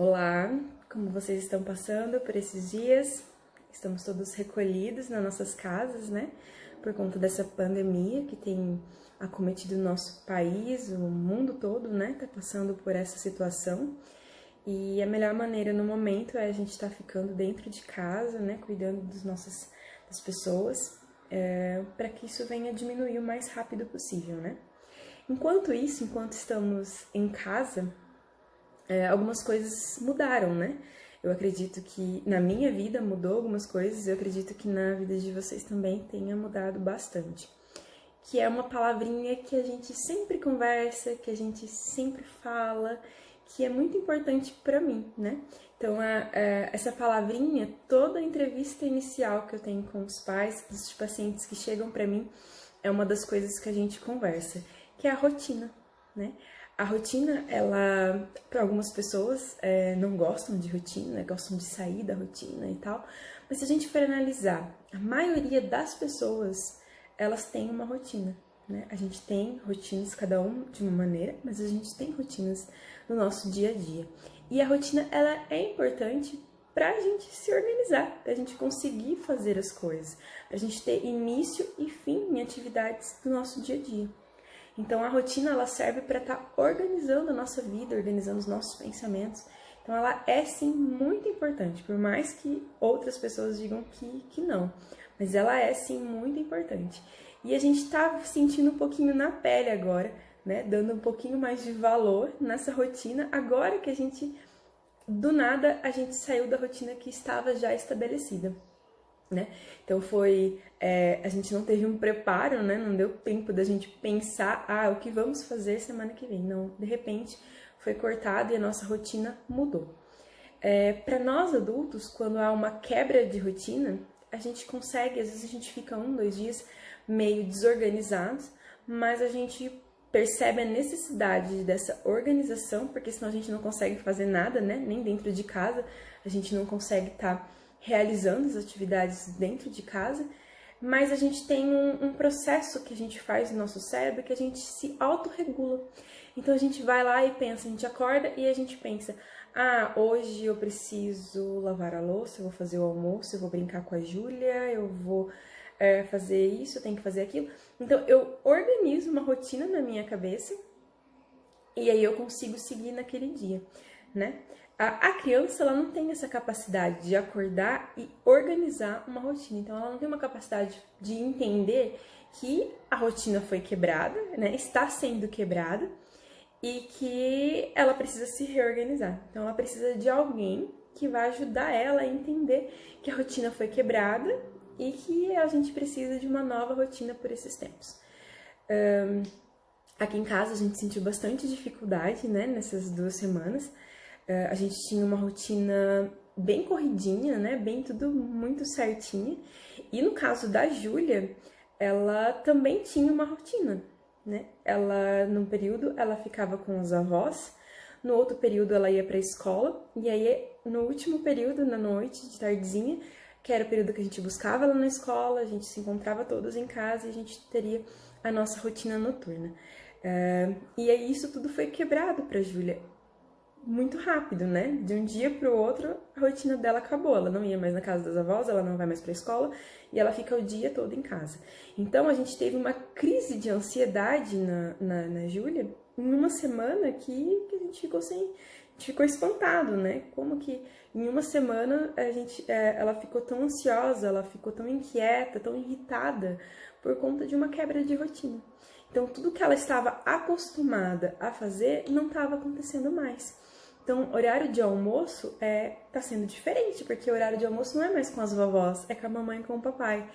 Olá, como vocês estão passando por esses dias? Estamos todos recolhidos nas nossas casas, né? Por conta dessa pandemia que tem acometido o nosso país, o mundo todo, né? Tá passando por essa situação. E a melhor maneira no momento é a gente estar ficando dentro de casa, né? Cuidando das pessoas, para que isso venha diminuir o mais rápido possível, né? Enquanto estamos em casa, algumas coisas mudaram, né? Eu acredito que na minha vida mudou algumas coisas, eu acredito que na vida de vocês também tenha mudado bastante. Que é uma palavrinha que a gente sempre conversa, que a gente sempre fala, que é muito importante para mim, né? Então, essa palavrinha, toda a entrevista inicial que eu tenho com os pais dos pacientes que chegam para mim, é uma das coisas que a gente conversa, que é a rotina, né? A rotina, ela, para algumas pessoas, não gostam de rotina, gostam de sair da rotina e tal, mas se a gente for analisar, a maioria das pessoas, elas têm uma rotina, né? A gente tem rotinas, cada um de uma maneira, mas a gente tem rotinas no nosso dia a dia. E a rotina, ela é importante para a gente se organizar, para a gente conseguir fazer as coisas, para a gente ter início e fim em atividades do nosso dia a dia. Então, a rotina, ela serve para estar organizando a nossa vida, organizando os nossos pensamentos. Então, ela é, sim, muito importante, por mais que outras pessoas digam que não. Mas ela é, sim, muito importante. E a gente está sentindo um pouquinho na pele agora, né? Dando um pouquinho mais de valor nessa rotina, agora que do nada, a gente saiu da rotina que estava já estabelecida. Né? Então a gente não teve um preparo, né? Não deu tempo da gente pensar, o que vamos fazer semana que vem. Não, de repente foi cortado e a nossa rotina mudou. Para nós adultos, quando há uma quebra de rotina, a gente consegue, às vezes a gente fica 1, 2 dias meio desorganizados, mas a gente percebe a necessidade dessa organização, porque senão a gente não consegue fazer nada, né? Nem dentro de casa, a gente não consegue estar realizando as atividades dentro de casa, mas a gente tem um processo que a gente faz no nosso cérebro que a gente se autorregula. Então a gente vai lá e pensa, a gente acorda e a gente pensa, hoje eu preciso lavar a louça, eu vou fazer o almoço, eu vou brincar com a Júlia, eu vou fazer isso, eu tenho que fazer aquilo. Então eu organizo uma rotina na minha cabeça e aí eu consigo seguir naquele dia, né? A criança, ela não tem essa capacidade de acordar e organizar uma rotina. Então, ela não tem uma capacidade de entender que a rotina foi quebrada, né? Está sendo quebrada e que ela precisa se reorganizar. Então, ela precisa de alguém que vai ajudar ela a entender que a rotina foi quebrada e que a gente precisa de uma nova rotina por esses tempos. Aqui em casa, a gente sentiu bastante dificuldade, né? Nessas 2 semanas. A gente tinha uma rotina bem corridinha, né? Bem tudo muito certinho. E no caso da Júlia, ela também tinha uma rotina, né? Ela, num período, ela ficava com os avós, no outro período ela ia para a escola, e aí no último período, na noite, de tardezinha, que era o período que a gente buscava ela na escola, a gente se encontrava todos em casa e a gente teria a nossa rotina noturna. E aí isso tudo foi quebrado para a Júlia muito rápido, né? De um dia para o outro, a rotina dela acabou. Ela não ia mais na casa das avós, ela não vai mais para a escola e ela fica o dia todo em casa. Então, a gente teve uma crise de ansiedade na Júlia em uma semana que a gente ficou a gente ficou espantado, né? Como que em uma semana ela ficou tão ansiosa, ela ficou tão inquieta, tão irritada por conta de uma quebra de rotina. Então, tudo que ela estava acostumada a fazer não estava acontecendo mais. Então, horário de almoço tá sendo diferente, porque o horário de almoço não é mais com as vovós, é com a mamãe e com o papai.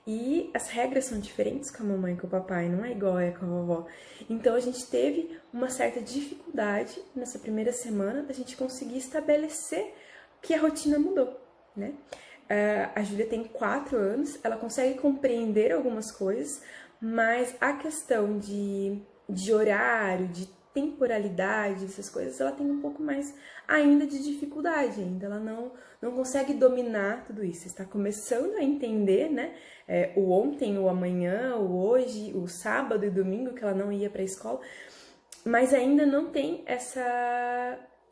E as regras são diferentes com a mamãe e com o papai, não é igual com a vovó. Então, a gente teve uma certa dificuldade nessa primeira semana da gente conseguir estabelecer que a rotina mudou, né? A Júlia tem 4 anos, ela consegue compreender algumas coisas, mas a questão de horário, de temporalidade, essas coisas, ela tem um pouco mais ainda de dificuldade ainda, ela não consegue dominar tudo isso, está começando a entender, né, o ontem, o amanhã, o hoje, o sábado e domingo que ela não ia para a escola, mas ainda não tem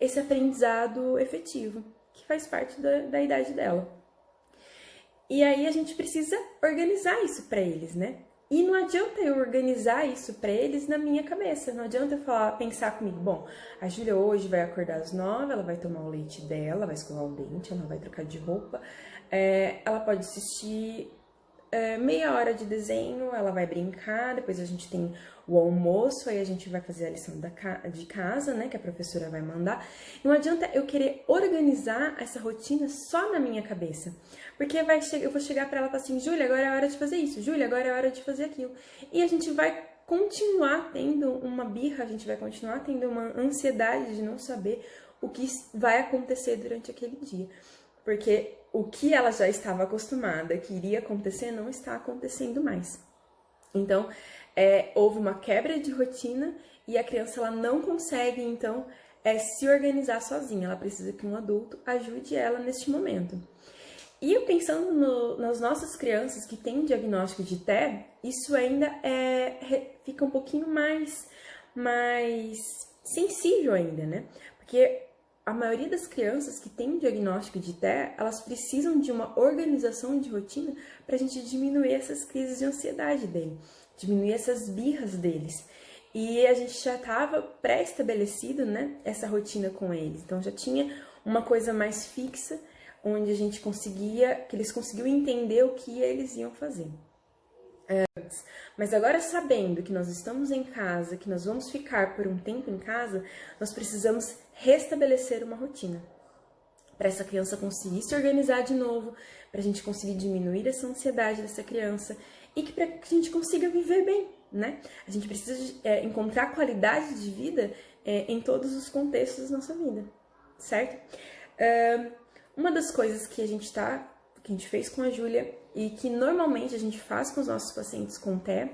esse aprendizado efetivo, que faz parte da idade dela. E aí a gente precisa organizar isso para eles, né? E não adianta eu organizar isso para eles na minha cabeça. Não adianta eu pensar comigo, bom, a Júlia hoje vai acordar às 9, ela vai tomar o leite dela, vai escovar o dente, ela vai trocar de roupa, ela pode assistir meia hora de desenho, ela vai brincar, depois a gente tem o almoço, aí a gente vai fazer a lição de casa, né, que a professora vai mandar. Não adianta eu querer organizar essa rotina só na minha cabeça, porque eu vou chegar pra ela e falar assim, Júlia, agora é a hora de fazer isso, Júlia, agora é a hora de fazer aquilo. E a gente vai continuar tendo uma birra, a gente vai continuar tendo uma ansiedade de não saber o que vai acontecer durante aquele dia. Porque o que ela já estava acostumada, que iria acontecer, não está acontecendo mais. Então, houve uma quebra de rotina e a criança ela não consegue, então, se organizar sozinha. Ela precisa que um adulto ajude ela neste momento. E eu pensando nas nossas crianças que têm diagnóstico de TEA, isso ainda fica um pouquinho mais sensível ainda, né? Porque a maioria das crianças que têm diagnóstico de TEA, elas precisam de uma organização de rotina para a gente diminuir essas crises de ansiedade dele, diminuir essas birras deles. E a gente já estava pré-estabelecido, né, essa rotina com eles. Então já tinha uma coisa mais fixa, onde a gente que eles conseguiam entender o que eles iam fazer. Mas agora, sabendo que nós estamos em casa, que nós vamos ficar por um tempo em casa, nós precisamos restabelecer uma rotina para essa criança conseguir se organizar de novo, para a gente conseguir diminuir essa ansiedade dessa criança e para que a gente consiga viver bem, né? A gente precisa encontrar qualidade de vida em todos os contextos da nossa vida, certo? Uma das coisas que a gente fez com a Júlia e que normalmente a gente faz com os nossos pacientes com TEA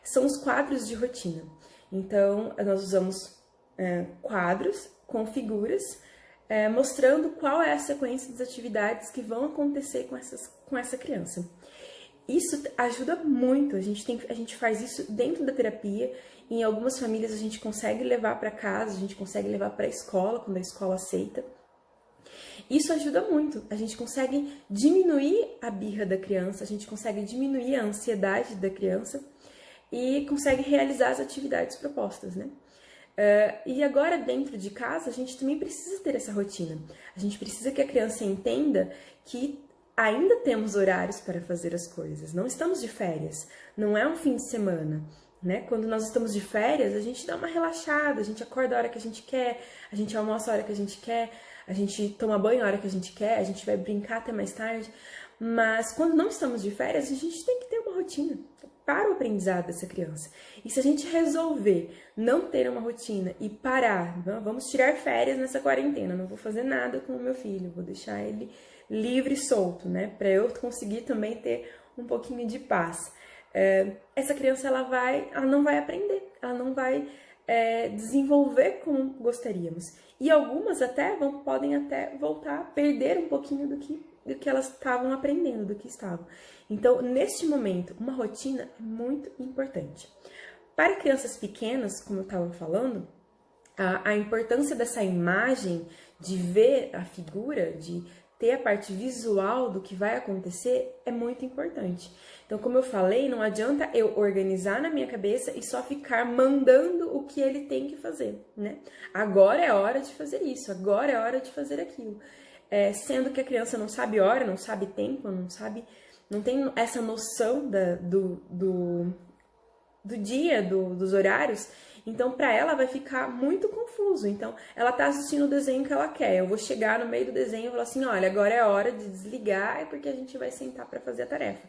são os quadros de rotina. Então, nós usamos quadros com figuras mostrando qual é a sequência das atividades que vão acontecer com essa criança. Isso ajuda muito, a gente faz isso dentro da terapia, em algumas famílias a gente consegue levar para casa, a gente consegue levar para a escola, quando a escola aceita. Isso ajuda muito, a gente consegue diminuir a birra da criança, a gente consegue diminuir a ansiedade da criança e consegue realizar as atividades propostas, né? E agora, dentro de casa, a gente também precisa ter essa rotina. A gente precisa que a criança entenda que ainda temos horários para fazer as coisas, não estamos de férias, não é um fim de semana, né? Quando nós estamos de férias, a gente dá uma relaxada, a gente acorda a hora que a gente quer, a gente almoça a hora que a gente quer, a gente toma banho a hora que a gente quer, a gente vai brincar até mais tarde, mas quando não estamos de férias, a gente tem que ter uma rotina para o aprendizado dessa criança. E se a gente resolver não ter uma rotina e parar, vamos tirar férias nessa quarentena, não vou fazer nada com o meu filho, vou deixar ele livre e solto, né, para eu conseguir também ter um pouquinho de paz. Essa criança ela não vai aprender, ela não vai desenvolver como gostaríamos. E algumas podem até voltar a perder um pouquinho do que elas estavam aprendendo, do que estavam. Então, neste momento, uma rotina é muito importante. Para crianças pequenas, como eu estava falando, a importância dessa imagem, de ver a figura, de ter a parte visual do que vai acontecer é muito importante. Então, como eu falei, não adianta eu organizar na minha cabeça e só ficar mandando o que ele tem que fazer, né? Agora é hora de fazer isso, agora é hora de fazer aquilo. Sendo que a criança não sabe hora, não sabe tempo, não tem essa noção do dia, dos horários. Então, para ela vai ficar muito confuso. Então, ela tá assistindo o desenho que ela quer. Eu vou chegar no meio do desenho e falar assim, olha, agora é hora de desligar, porque a gente vai sentar para fazer a tarefa.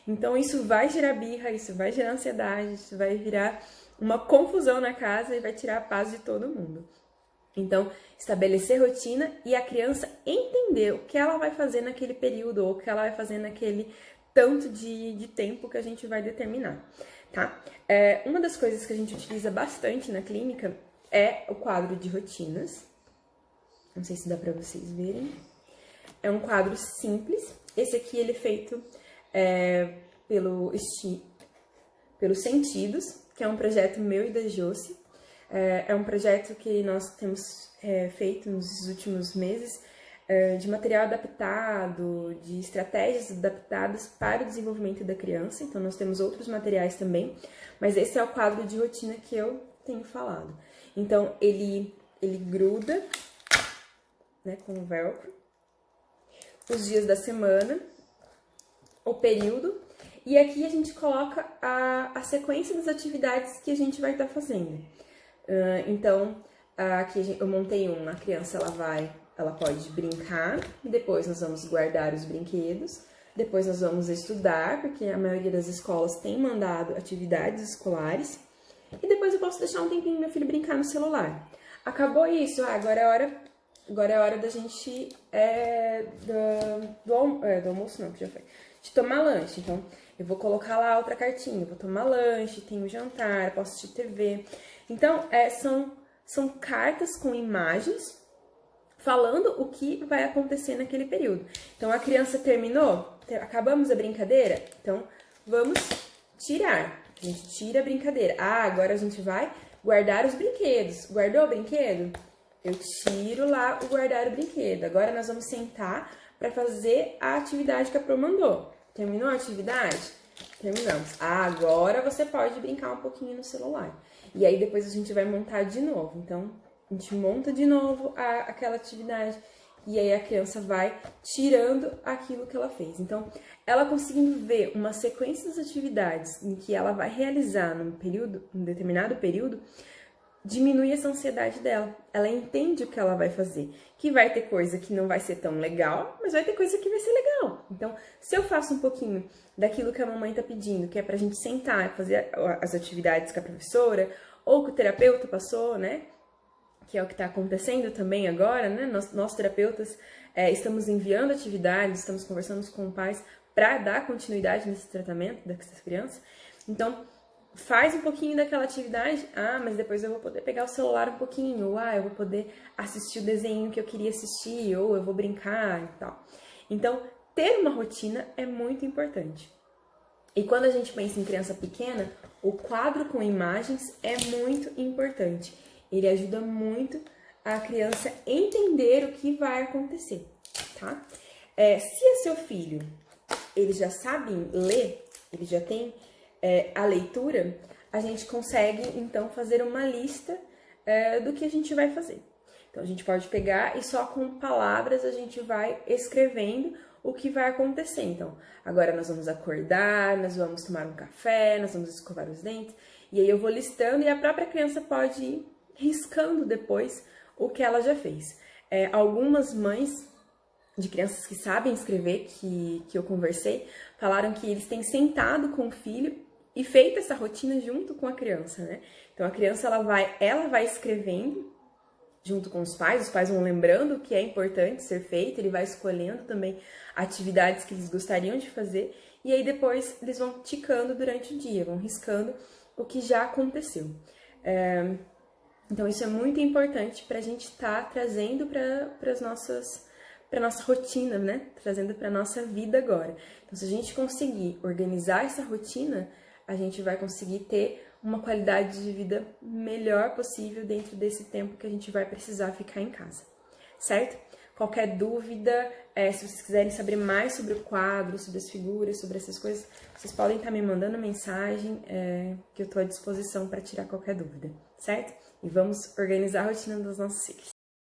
Então, isso vai gerar birra, isso vai gerar ansiedade, isso vai virar uma confusão na casa e vai tirar a paz de todo mundo. Então, estabelecer rotina e a criança entender o que ela vai fazer naquele período ou o que ela vai fazer naquele tanto de tempo que a gente vai determinar, tá? Uma das coisas que a gente utiliza bastante na clínica é o quadro de rotinas. Não sei se dá para vocês verem. É um quadro simples. Esse aqui ele é feito pelos Sentidos, que é um projeto meu e da Josi. É um projeto que nós temos feito nos últimos meses, de material adaptado, de estratégias adaptadas para o desenvolvimento da criança. Então, nós temos outros materiais também, mas esse é o quadro de rotina que eu tenho falado. Então, ele gruda, né, com o velcro, os dias da semana, o período, e aqui a gente coloca a sequência das atividades que a gente vai estar fazendo. Então, aqui eu montei a criança ela pode brincar, e depois nós vamos guardar os brinquedos, depois nós vamos estudar, porque a maioria das escolas tem mandado atividades escolares, e depois eu posso deixar um tempinho meu filho brincar no celular. Acabou isso, agora é hora da gente do almoço não, que já foi, de tomar lanche. Então, eu vou colocar lá outra cartinha, eu vou tomar lanche, tenho jantar, posso assistir TV. Então, são cartas com imagens falando o que vai acontecer naquele período. Então, a criança terminou, acabamos a brincadeira, então vamos tirar. A gente tira a brincadeira. Agora a gente vai guardar os brinquedos. Guardou o brinquedo? Eu tiro lá o guardar o brinquedo. Agora nós vamos sentar para fazer a atividade que a Pro mandou. Terminou a atividade? Terminamos. Agora você pode brincar um pouquinho no celular. E aí depois a gente vai montar de novo. Então, a gente monta de novo aquela atividade e aí a criança vai tirando aquilo que ela fez. Então, ela conseguindo ver uma sequência das atividades em que ela vai realizar num determinado período, diminui essa ansiedade dela. Ela entende o que ela vai fazer. Que vai ter coisa que não vai ser tão legal, mas vai ter coisa que vai ser legal. Então, se eu faço um pouquinho daquilo que a mamãe tá pedindo, que é pra gente sentar e fazer as atividades com a professora, ou que o terapeuta passou, né? Que é o que está acontecendo também agora, né? Nós terapeutas estamos enviando atividades, estamos conversando com pais para dar continuidade nesse tratamento dessas crianças. Então, faz um pouquinho daquela atividade, mas depois eu vou poder pegar o celular um pouquinho, ou eu vou poder assistir o desenho que eu queria assistir, ou eu vou brincar e tal. Então, ter uma rotina é muito importante. E quando a gente pensa em criança pequena, o quadro com imagens é muito importante. Ele ajuda muito a criança entender o que vai acontecer, tá? Se é seu filho, ele já sabe ler, ele já tem a leitura, a gente consegue, então, fazer uma lista do que a gente vai fazer. Então, a gente pode pegar e só com palavras a gente vai escrevendo o que vai acontecer. Então, agora nós vamos acordar, nós vamos tomar um café, nós vamos escovar os dentes, e aí eu vou listando e a própria criança pode ir riscando depois o que ela já fez. Algumas mães de crianças que sabem escrever, que eu conversei, falaram que eles têm sentado com o filho e feito essa rotina junto com a criança, né? Então a criança ela vai escrevendo junto com os pais vão lembrando o que é importante ser feito, ele vai escolhendo também atividades que eles gostariam de fazer, e aí depois eles vão ticando durante o dia, vão riscando o que já aconteceu. Então, isso é muito importante para a gente estar trazendo para nossa rotina, né? Trazendo para a nossa vida agora. Então, se a gente conseguir organizar essa rotina, a gente vai conseguir ter uma qualidade de vida melhor possível dentro desse tempo que a gente vai precisar ficar em casa, certo? Qualquer dúvida, se vocês quiserem saber mais sobre o quadro, sobre as figuras, sobre essas coisas, vocês podem estar me mandando mensagem, que eu estou à disposição para tirar qualquer dúvida, certo? E vamos organizar a rotina dos nossos filhos.